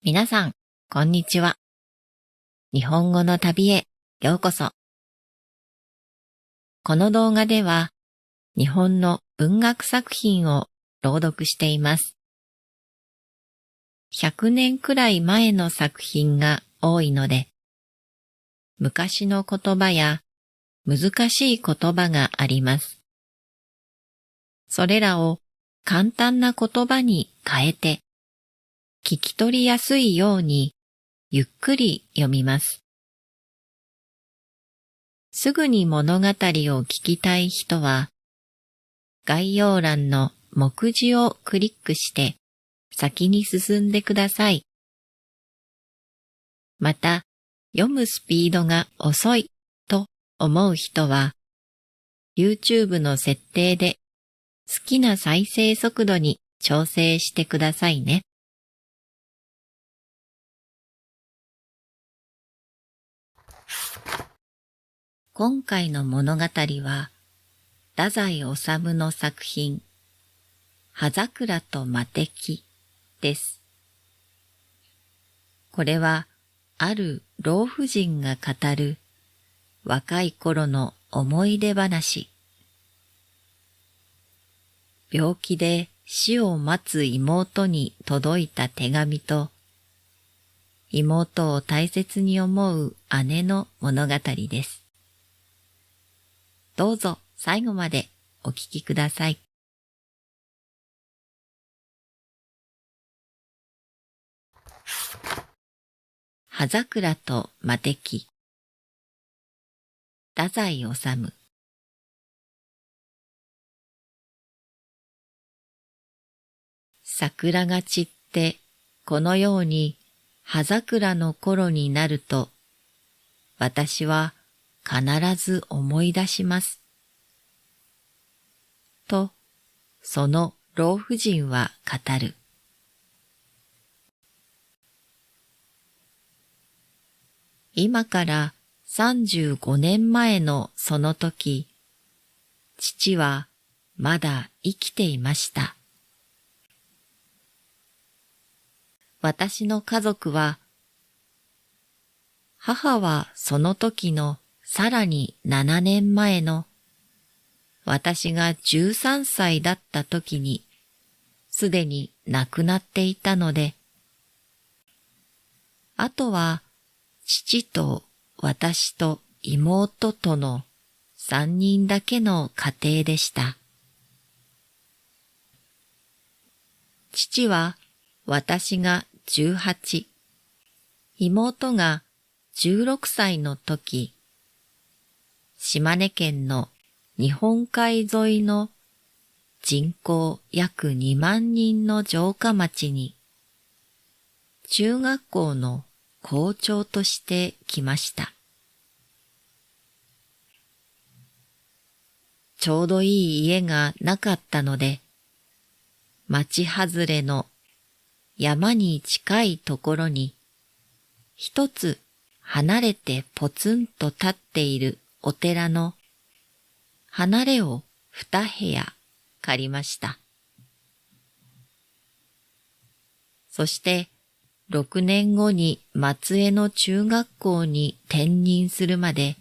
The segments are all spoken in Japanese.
皆さん、こんにちは。日本語の旅へようこそ。この動画では、日本の文学作品を朗読しています。100年くらい前の作品が多いので、昔の言葉や難しい言葉があります。それらを簡単な言葉に変えて、聞き取りやすいようにゆっくり読みます。すぐに物語を聞きたい人は、概要欄の目次をクリックして先に進んでください。また、読むスピードが遅いと思う人は、YouTube の設定で好きな再生速度に調整してくださいね。今回の物語は、太宰治の作品、葉桜と魔敵です。これは、ある老婦人が語る若い頃の思い出話。病気で死を待つ妹に届いた手紙と、妹を大切に思う姉の物語です。どうぞ最後までお聞きください。葉桜と魔敵、太宰治。桜が散ってこのように葉桜の頃になると、私は必ず思い出します。と、その老婦人は語る。今から35年前のその時、父はまだ生きていました。私の家族は、母はその時のさらに7年前の私が13歳だった時にすでに亡くなっていたので、あとは父と私と妹との3人だけの家庭でした。父は私が18、妹が16歳の時、島根県の日本海沿いの人口約2万人の城下町に中学校の校長として来ました。ちょうどいい家がなかったので、町外れの山に近いところに一つ離れてポツンと立っているお寺の離れを2部屋借りました。そして6年後に松江の中学校に転任するまで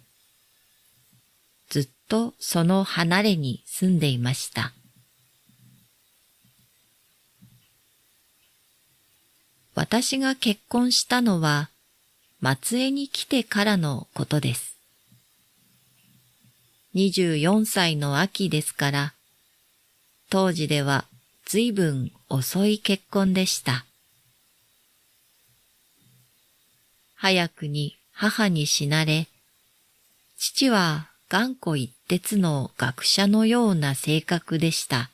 ずっとその離れに住んでいました。私が結婚したのは松江に来てからのことです。24歳の秋ですから、当時では随分遅い結婚でした。早くに母に死なれ、父は頑固一徹の学者のような性格でした。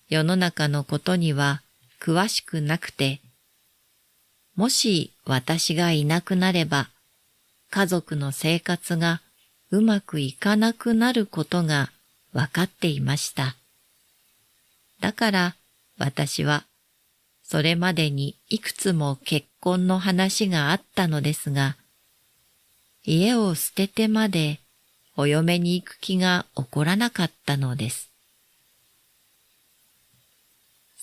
世の中のことには詳しくなくて、もし私がいなくなれば、家族の生活がうまくいかなくなることがわかっていました。だから私は、それまでにいくつも結婚の話があったのですが、家を捨ててまでお嫁に行く気が起こらなかったのです。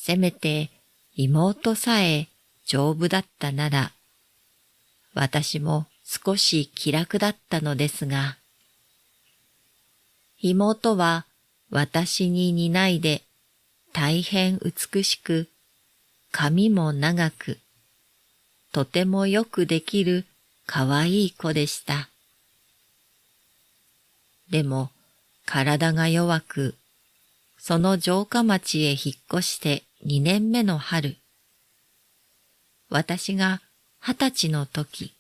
せめて妹さえ丈夫だったなら、私も少し気楽だったのですが、妹は私に似ないで大変美しく、髪も長く、とてもよくできるかわいい子でした。でも体が弱く、その城下町へ引っ越して2年目の春、私が20歳の時、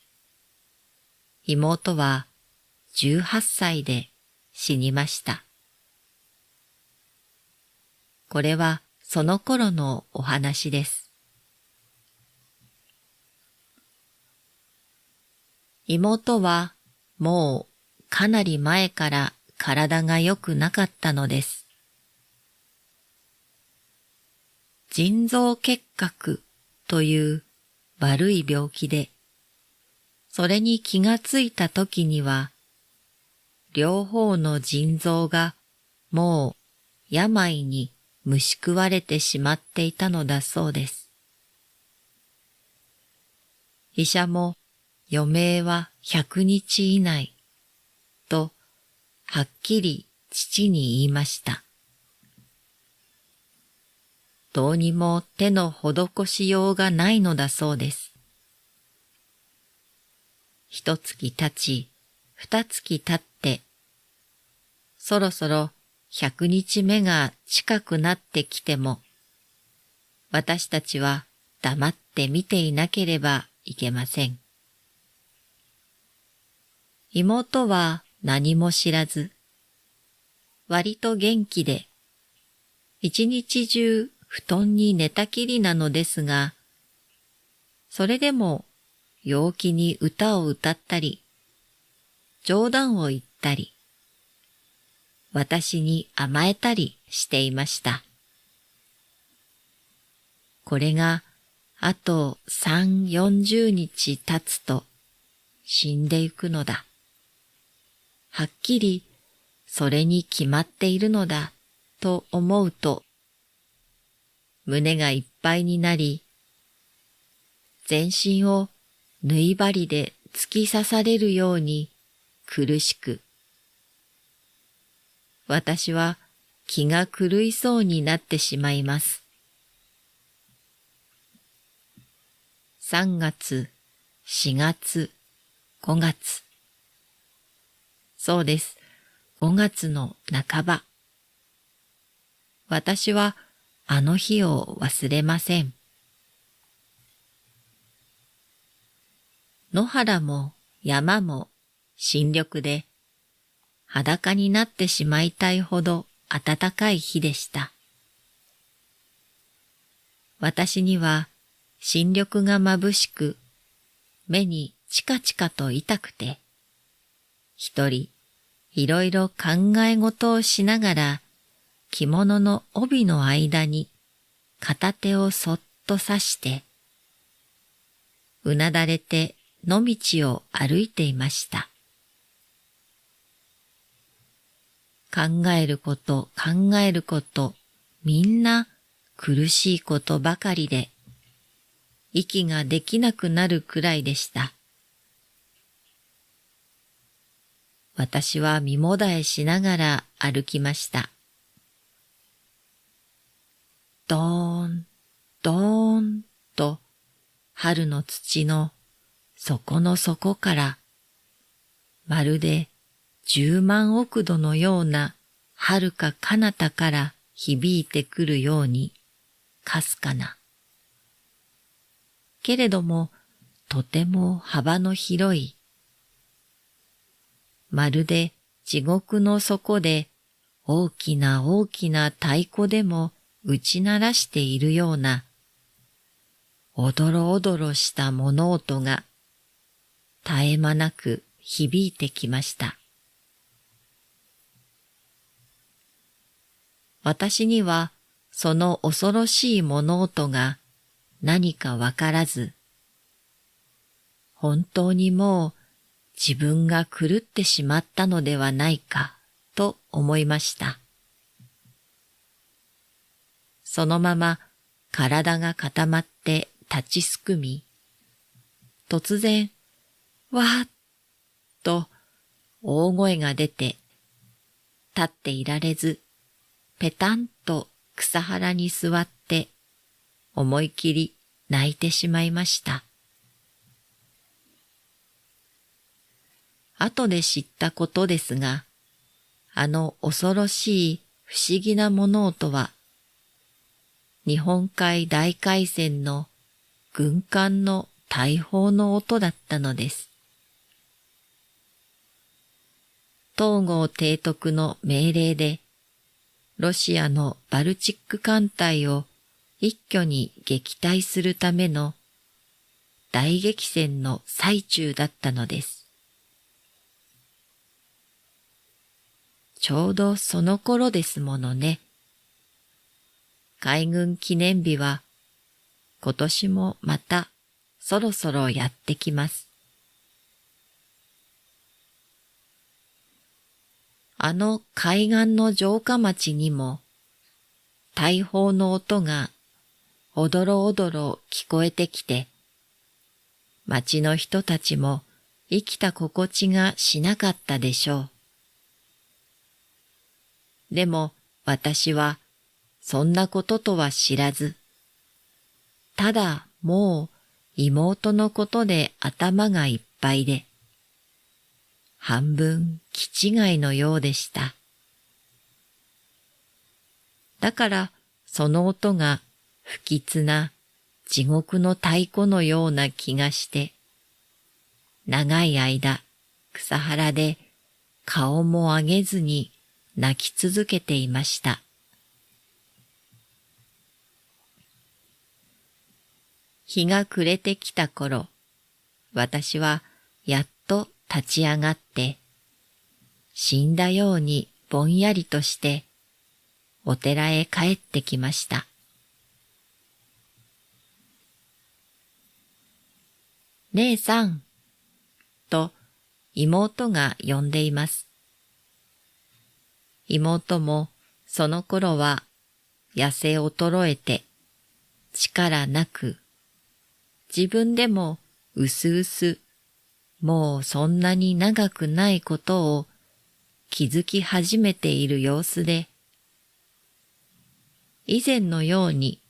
妹は18歳で死にました。これはその頃のお話です。妹はもうかなり前から体が良くなかったのです。腎臓結核という悪い病気で、それに気がついた時には、両方の腎臓がもう病に虫食われてしまっていたのだそうです。医者も余命は100日以内とはっきり父に言いました。どうにも手の施しようがないのだそうです。1月経ち、2月経って、そろそろ100日目が近くなってきても、私たちは黙って見ていなければいけません。妹は何も知らず、割と元気で、一日中布団に寝たきりなのですが、それでも陽気に歌を歌ったり、冗談を言ったり、私に甘えたりしていました。これがあと3、40日経つと死んでいくのだ。はっきりそれに決まっているのだと思うと、胸がいっぱいになり、全身を縫い針で突き刺されるように苦しく、私は気が狂いそうになってしまいます。3月、4月、5月。そうです。5月の半ば。私はあの日を忘れません。野原も山も新緑で、裸になってしまいたいほど暖かい日でした。私には新緑が眩しく、目にチカチカと痛くて、一人いろいろ考え事をしながら、着物の帯の間に片手をそっと刺して、うなだれて野道を歩いていました。考えること考えること、みんな苦しいことばかりで、息ができなくなるくらいでした。私は身もだえしながら歩きました。ドーン、ドーンと春の土の底の底から、まるで10万億度のような遥か彼方から響いてくるように、かすかな。けれども、とても幅の広い、まるで地獄の底で大きな大きな太鼓でも打ち鳴らしているような、おどろおどろした物音が絶え間なく響いてきました。私にはその恐ろしい物音が何かわからず、本当にもう自分が狂ってしまったのではないかと思いました。そのまま体が固まって立ちすくみ、突然、わーっと大声が出て、立っていられず、ぺたんと草原に座って思い切り泣いてしまいました。後で知ったことですが、あの恐ろしい不思議な物音は、日本海大海戦の軍艦の大砲の音だったのです。東郷提督の命令で、ロシアのバルチック艦隊を一挙に撃退するための大激戦の最中だったのです。ちょうどその頃ですものね。海軍記念日は今年もまたそろそろやってきます。あの海岸の城下町にも大砲の音がおどろおどろ聞こえてきて、町の人たちも生きた心地がしなかったでしょう。でも私はそんなこととは知らず、ただもう妹のことで頭がいっぱいで、半分気違いのようでした。だからその音が不吉な地獄の太鼓のような気がして、長い間草原で顔も上げずに泣き続けていました。日が暮れてきた頃、私はやっと立ち上がって、死んだようにぼんやりとして、お寺へ帰ってきました。姉さん、と妹が呼んでいます。妹もその頃は痩せ衰えて力なく、自分でもうすうすもうそんなに長くないことを気づき始めている様子で、以前のように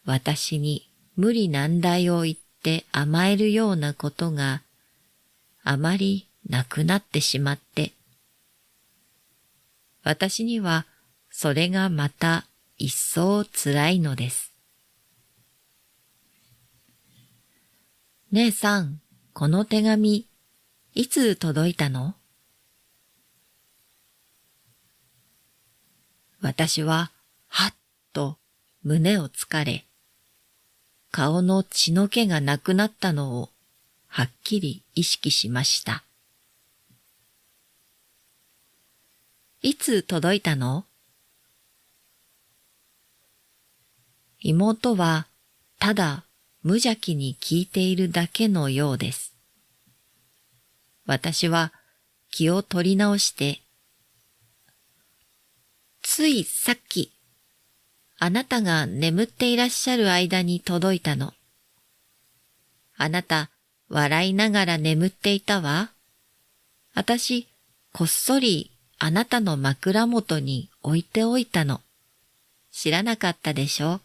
私に無理難題を言って甘えるようなことがあまりなくなってしまって、私にはそれがまた一層つらいのです。姉さん、この手紙、いつ届いたの？私は、はっと胸をつかれ、顔の血の気がなくなったのをはっきり意識しました。いつ届いたの？妹はただ無邪気に聞いているだけのようです。私は気を取り直して、ついさっき、あなたが眠っていらっしゃる間に届いたの。あなた、笑いながら眠っていたわ。私、こっそりあなたの枕元に置いておいたの。知らなかったでしょ？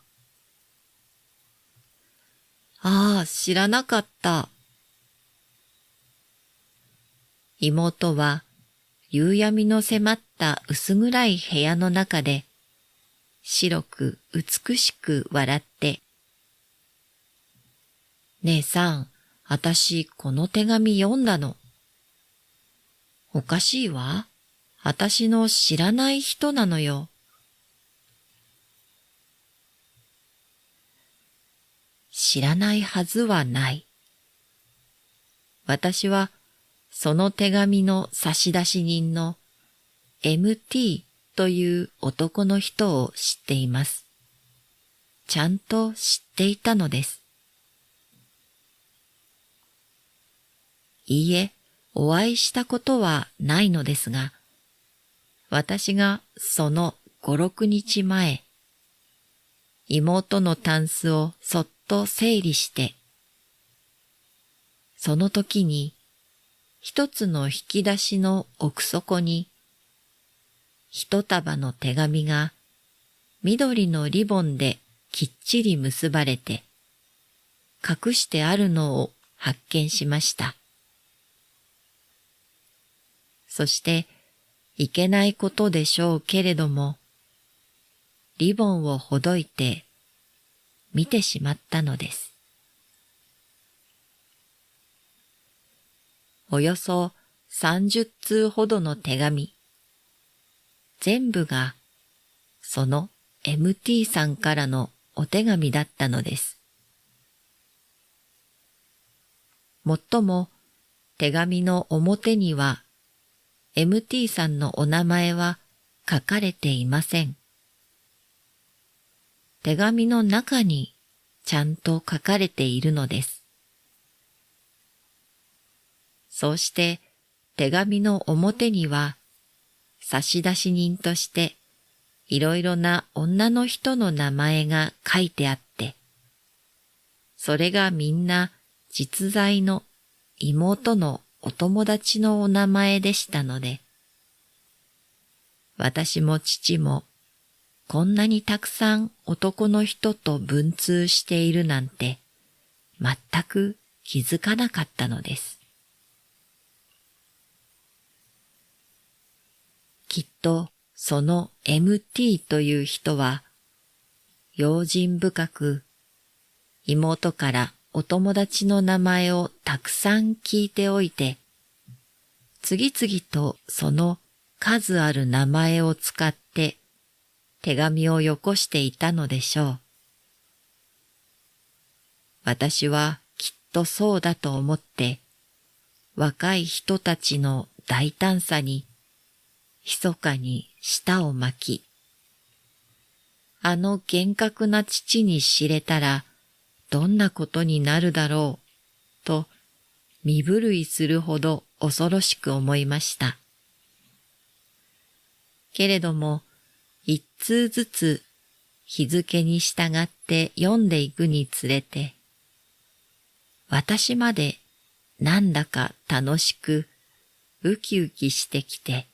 ああ、知らなかった。妹は夕闇の迫った薄暗い部屋の中で白く美しく笑って、姉さん、あたしこの手紙読んだの。おかしいわ。あたしの知らない人なのよ。知らないはずはない。私はその手紙の差出人の MT という男の人を知っています。ちゃんと知っていたのです。いいえ、お会いしたことはないのですが、私がその5、6日前、妹のタンスをそっと整理して、その時に一つの引き出しの奥底に一束の手紙が緑のリボンできっちり結ばれて隠してあるのを発見しました。そしていけないことでしょうけれども、リボンをほどいて見てしまったのです。およそ30通ほどの手紙、全部がその MT さんからのお手紙だったのです。もっとも手紙の表には MT さんのお名前は書かれていません。手紙の中にちゃんと書かれているのです。そうして手紙の表には差出人としていろいろな女の人の名前が書いてあって、それがみんな実在の妹のお友達のお名前でしたので、私も父もこんなにたくさん男の人と文通しているなんて全く気づかなかったのです。きっとその MT という人は用心深く妹からお友達の名前をたくさん聞いておいて、次々とその数ある名前を使って手紙をよこしていたのでしょう。私はきっとそうだと思って、若い人たちの大胆さに密かに舌を巻き、あの厳格な父に知れたらどんなことになるだろうと身震いするほど恐ろしく思いました。けれども一通ずつ日付に従って読んでいくにつれて、私までなんだか楽しくウキウキしてきて、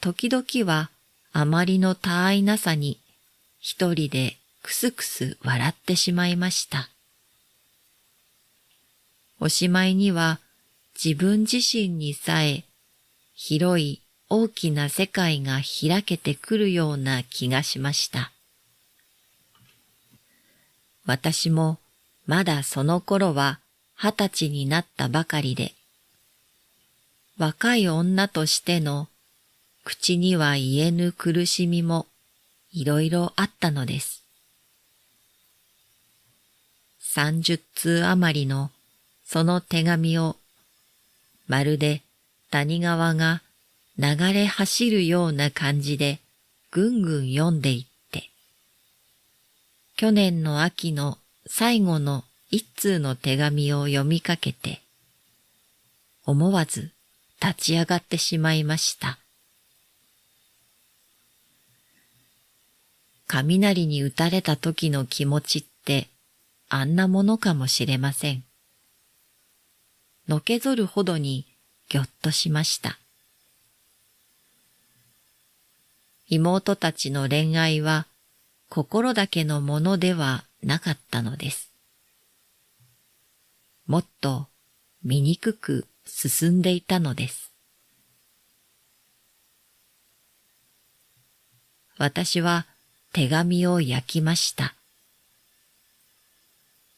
時々はあまりの他愛なさに一人でくすくす笑ってしまいました。おしまいには自分自身にさえ広い大きな世界が開けてくるような気がしました。私もまだその頃は20歳になったばかりで、若い女としての口には言えぬ苦しみもいろいろあったのです。30通余りのその手紙をまるで谷川が流れ走るような感じでぐんぐん読んでいって、去年の秋の最後の一通の手紙を読みかけて、思わず立ち上がってしまいました。雷に打たれた時の気持ちってあんなものかもしれません。のけぞるほどにぎょっとしました。妹たちの恋愛は心だけのものではなかったのです。もっと醜く進んでいたのです。私は手紙を焼きました。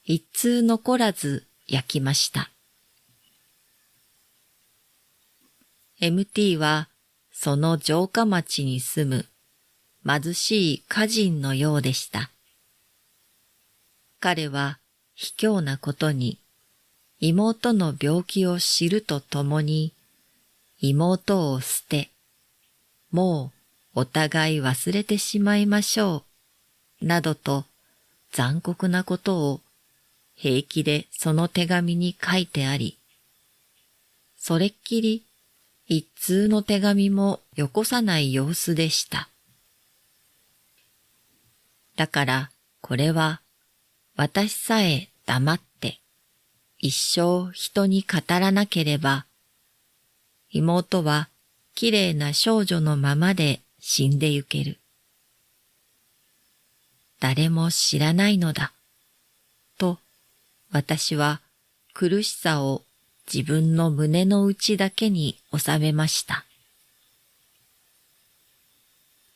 一通残らず焼きました。MT はその城下町に住む貧しい歌人のようでした。彼は卑怯なことに妹の病気を知るとともに妹を捨て、もうお互い忘れてしまいましょう、などと残酷なことを平気でその手紙に書いてあり、それっきり一通の手紙もよこさない様子でした。だからこれは私さえ黙って一生人に語らなければ、妹はきれいな少女のままで死んでゆける。誰も知らないのだ。と私は苦しさを自分の胸の内だけに収めました。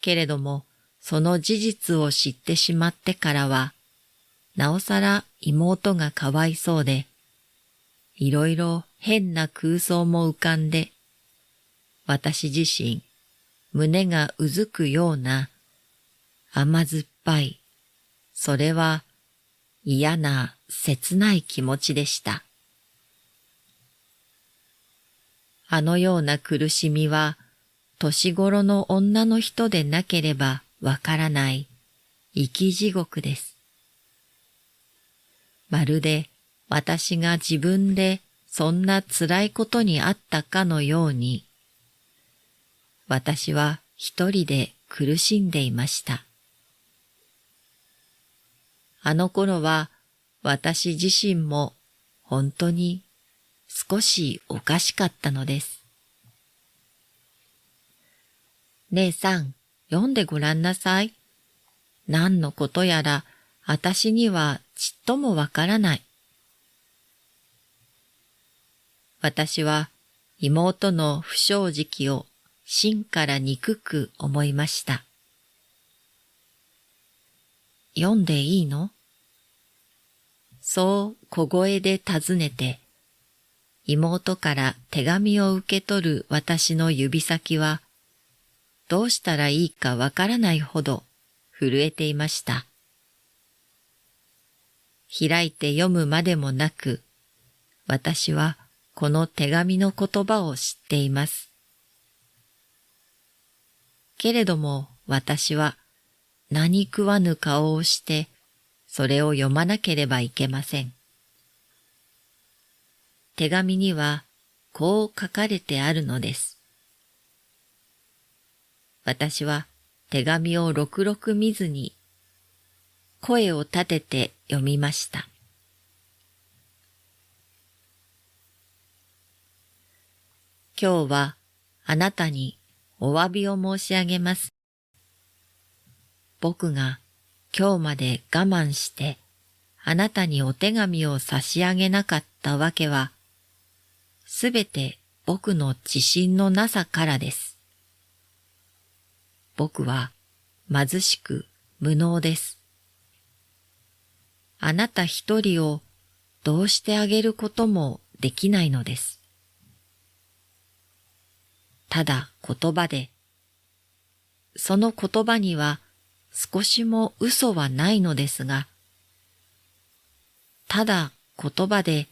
けれどもその事実を知ってしまってからは、なおさら妹がかわいそうで、いろいろ変な空想も浮かんで、私自身胸がうずくような甘酸っぱい、それは嫌な切ない気持ちでした。あのような苦しみは年頃の女の人でなければわからない生き地獄です。まるで私が自分でそんな辛いことにあったかのように、私は一人で苦しんでいました。あの頃は私自身も本当に少しおかしかったのです。姉さん、読んでごらんなさい。何のことやら私にはちっともわからない。私は妹の不正直を心から憎く思いました。読んでいいの？そう小声で尋ねて、妹から手紙を受け取る私の指先は、どうしたらいいかわからないほど震えていました。開いて読むまでもなく、私はこの手紙の言葉を知っています。けれども私は何食わぬ顔をしてそれを読まなければいけません。手紙にはこう書かれてあるのです。私は手紙をろくろく見ずに声を立てて読みました。今日はあなたにお詫びを申し上げます。僕が今日まで我慢してあなたにお手紙を差し上げなかったわけは、すべて僕の自信のなさからです。僕は貧しく無能です。あなた一人をどうしてあげることもできないのです。ただ言葉で、その言葉には少しも嘘はないのですが、ただ言葉で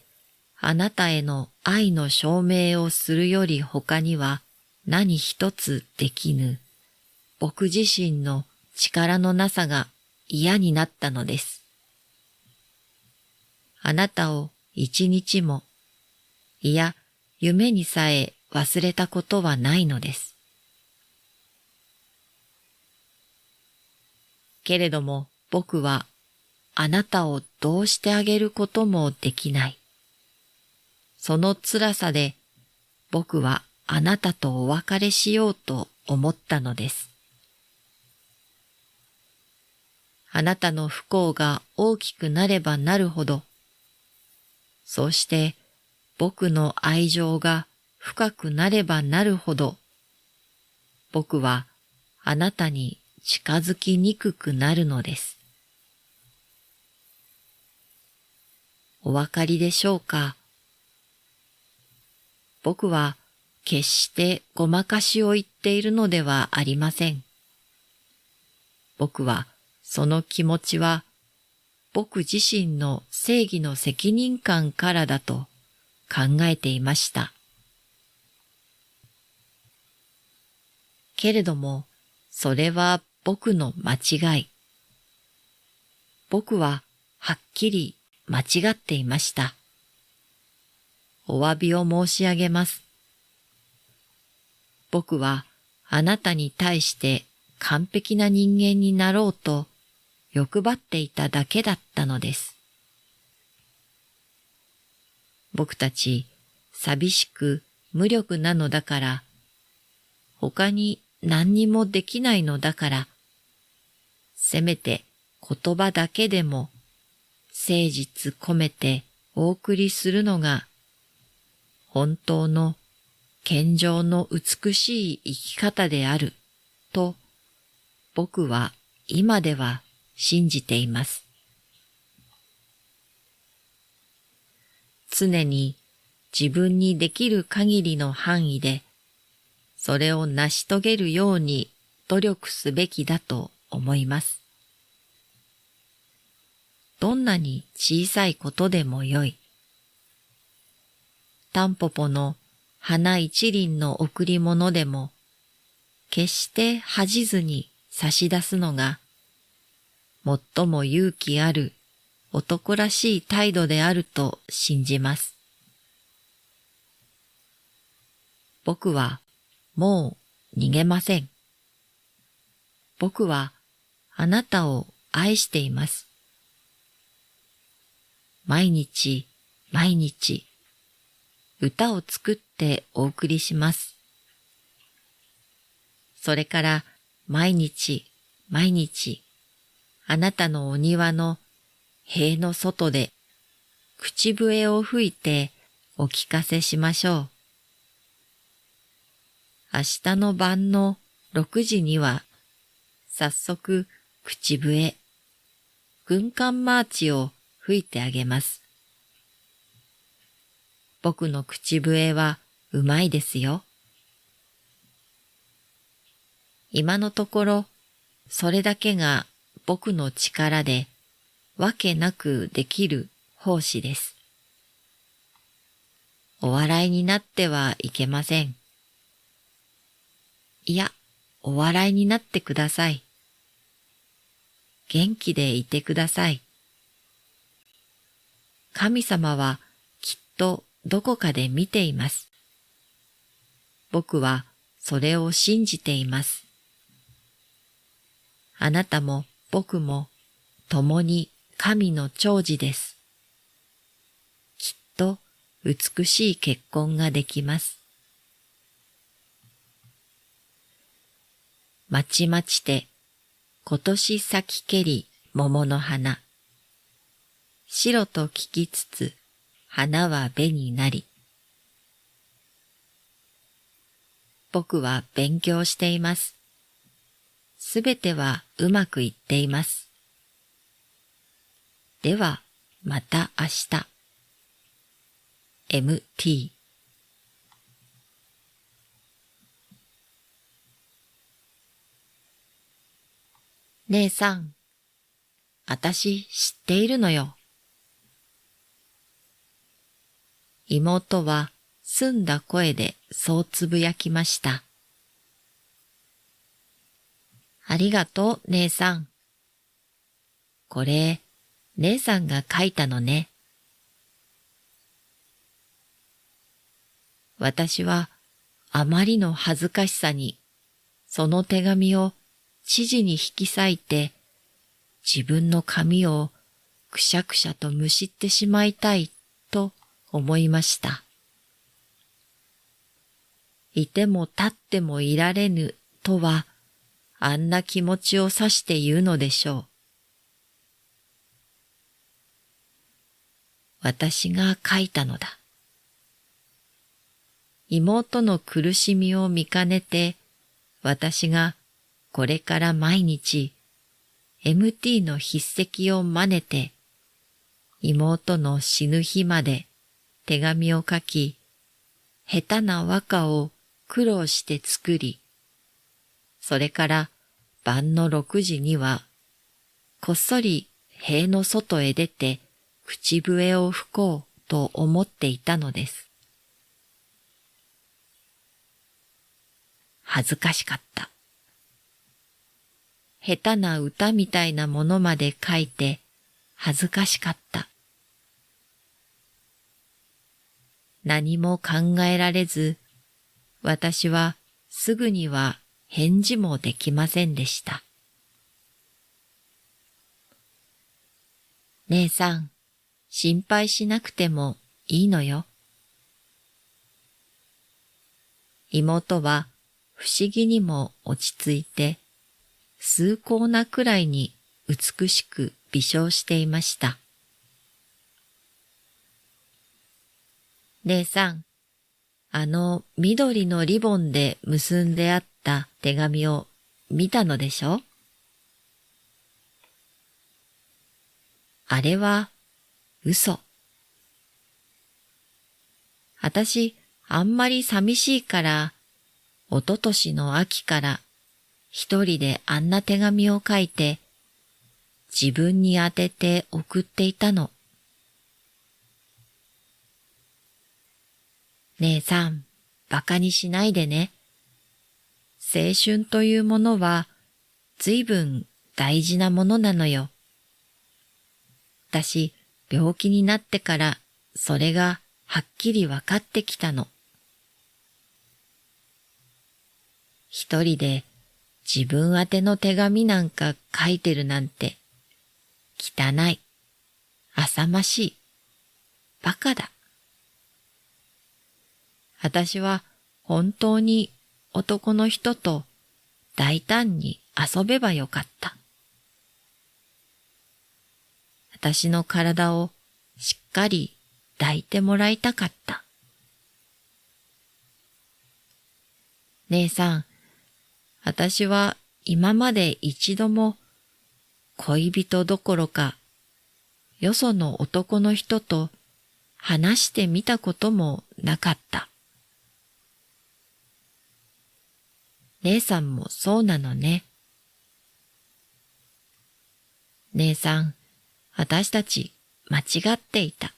あなたへの愛の証明をするより他には何一つできぬ、僕自身の力のなさが嫌になったのです。あなたを一日も、いや夢にさえ忘れたことはないのです。けれども僕はあなたをどうしてあげることもできない。その辛さで僕はあなたとお別れしようと思ったのです。あなたの不幸が大きくなればなるほど、そうして僕の愛情が深くなればなるほど、僕はあなたに近づきにくくなるのです。おわかりでしょうか？僕は決してごまかしを言っているのではありません。僕はその気持ちは僕自身の正義の責任感からだと考えていました。けれどもそれは僕の間違い。僕ははっきり間違っていました。お詫びを申し上げます。僕はあなたに対して完璧な人間になろうと欲張っていただけだったのです。僕たち寂しく無力なのだから、他に何にもできないのだから、せめて言葉だけでも誠実込めてお送りするのが本当の健常の美しい生き方であると僕は今では信じています。常に自分にできる限りの範囲でそれを成し遂げるように努力すべきだと思います。どんなに小さいことでもよい。タンポポの花一輪の贈り物でも、決して恥じずに差し出すのが、最も勇気ある男らしい態度であると信じます。僕はもう逃げません。僕はあなたを愛しています。毎日毎日歌を作ってお送りします。それから毎日毎日あなたのお庭の塀の外で口笛を吹いてお聞かせしましょう。明日の晩の6時には早速口笛、軍艦マーチを吹いてあげます。僕の口笛はうまいですよ。今のところ、それだけが僕の力でわけなくできる奉仕です。お笑いになってはいけません。いや、お笑いになってください。元気でいてください。神様はきっとどこかで見ています。僕はそれを信じています。あなたも僕も共に神の寵児です。きっと美しい結婚ができます。まちまちて今年咲きけり桃の花。白と聞きつつ花は紅になり。僕は勉強しています。すべてはうまくいっています。ではまた明日。MT。姉さん、あたし知っているのよ。妹は澄んだ声でそうつぶやきました。ありがとう、姉さん。これ、姉さんが書いたのね。私はあまりの恥ずかしさに、その手紙を知事に引き裂いて、自分の髪をくしゃくしゃとむしってしまいたいと思いました。いても立ってもいられぬとは、あんな気持ちを指して言うのでしょう。私が書いたのだ。妹の苦しみを見かねて、私がこれから毎日 MT の筆跡を真似て、妹の死ぬ日まで手紙を書き、下手な和歌を苦労して作り、それから晩の6時には、こっそり塀の外へ出て口笛を吹こうと思っていたのです。恥ずかしかった。下手な歌みたいなものまで書いて恥ずかしかった。何も考えられず、私はすぐには返事もできませんでした。姉さん、心配しなくてもいいのよ。妹は不思議にも落ち着いて、崇高なくらいに美しく微笑していました。姉さん、あの緑のリボンで結んであった手紙を見たのでしょ？あれは嘘。あたしあんまり寂しいから、おととしの秋から一人であんな手紙を書いて、自分に当てて送っていたの。姉さん、馬鹿にしないでね。青春というものは、ずいぶん大事なものなのよ。私、病気になってから、それがはっきりわかってきたの。一人で自分宛ての手紙なんか書いてるなんて、汚い、浅ましい、バカだ。私は本当に男の人と大胆に遊べばよかった。私の体をしっかり抱いてもらいたかった。姉さん、私は今まで一度も恋人どころか、よその男の人と話してみたこともなかった。姉さんもそうなのね。姉さん、私たち間違っていた。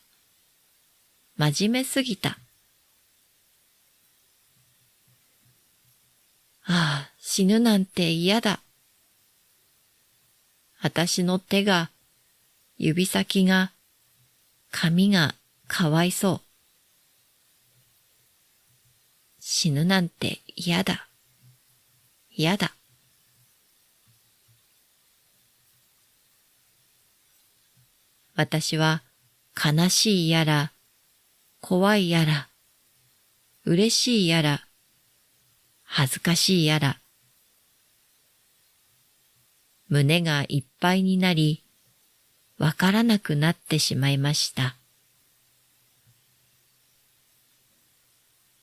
真面目すぎた。ああ、死ぬなんて嫌だ。私の手が、指先が、髪がかわいそう。死ぬなんて嫌だ。嫌だ。私は悲しいやら、怖いやら、嬉しいやら、恥ずかしいやら、胸がいっぱいになり、わからなくなってしまいました。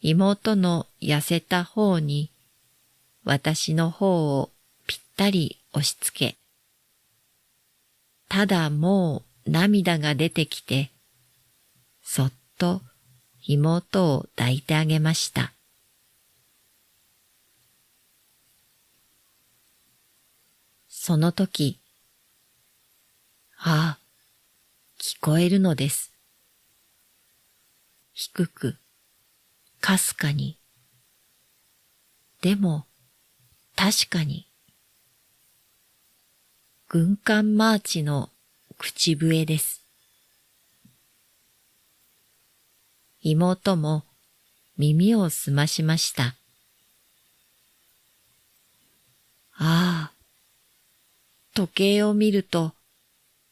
妹の痩せた方に、私の方をぴったり押し付け、ただもう涙が出てきて、そっと妹を抱いてあげました。その時、ああ、聞こえるのです。低く、かすかに。でも、確かに。軍艦マーチの口笛です。妹も耳をすましました。ああ、時計を見ると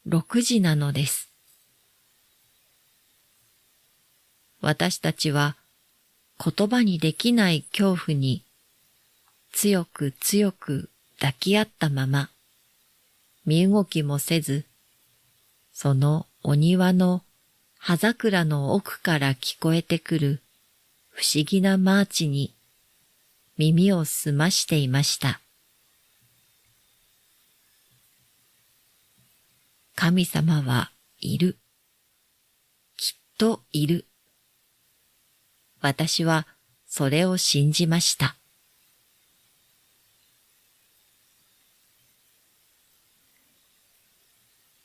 6時なのです。私たちは言葉にできない恐怖に強く強く抱き合ったまま、身動きもせず、そのお庭の葉桜の奥から聞こえてくる不思議なマーチに耳を澄ましていました。神様はいる。きっといる。私はそれを信じました。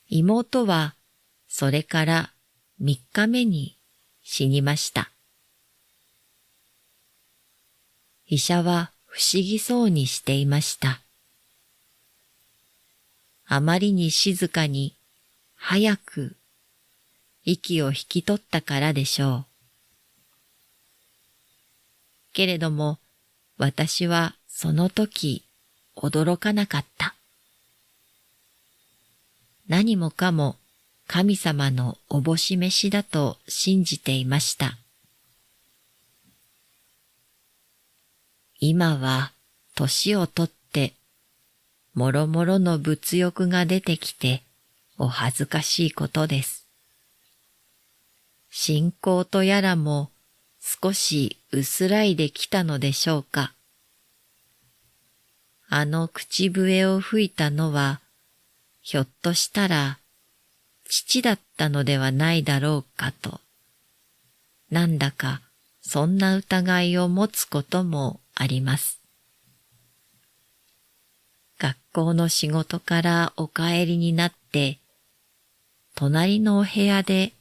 妹はそれから3日目に死にました。医者は不思議そうにしていました。あまりに静かに早く息を引き取ったからでしょう。けれども私はその時驚かなかった。何もかも神様のおぼし飯だと信じていました。今は年をとってもろもろの物欲が出てきてお恥ずかしいことです。信仰とやらも少し薄らいできたのでしょうか。あの口笛を吹いたのはひょっとしたら父だったのではないだろうかと、なんだかそんな疑いを持つこともあります。学校の仕事からお帰りになって、隣のお部屋で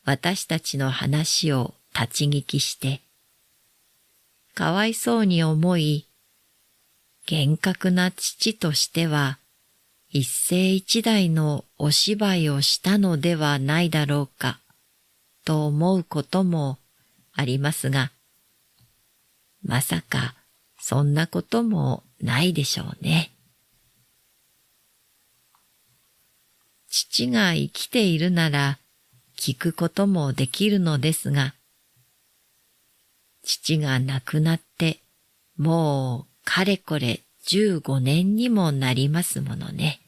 私たちの話を立ち聞きして、かわいそうに思い、厳格な父としては、一世一代のお芝居をしたのではないだろうか、と思うこともありますが、まさかそんなこともないでしょうね。父が生きているなら聞くこともできるのですが、父が亡くなってもうかれこれ15年にもなりますものね。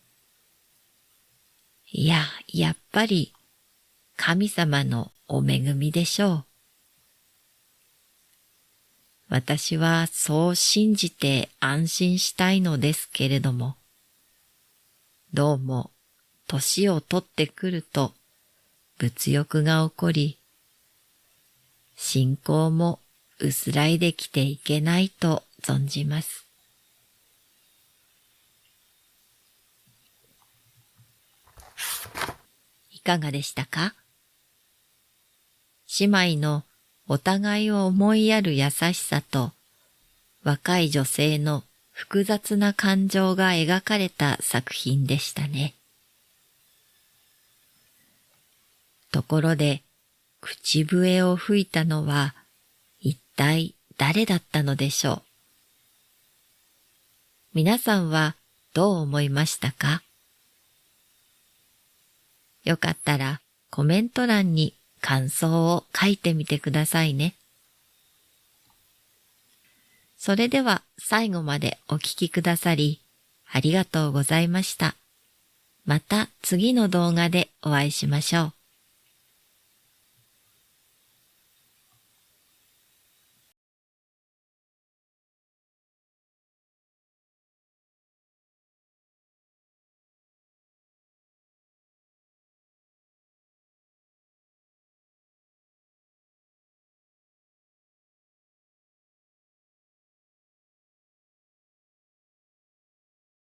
いや、やっぱり神様のお恵みでしょう。私はそう信じて安心したいのですけれども、どうも年を取ってくると物欲が起こり、信仰も薄らいできていけないと存じます。いかがでしたか？姉妹のお互いを思いやる優しさと、若い女性の複雑な感情が描かれた作品でしたね。ところで、口笛を吹いたのは一体誰だったのでしょう。皆さんはどう思いましたか？よかったらコメント欄に感想を書いてみてくださいね。それでは最後までお聞きくださりありがとうございました。また次の動画でお会いしましょう。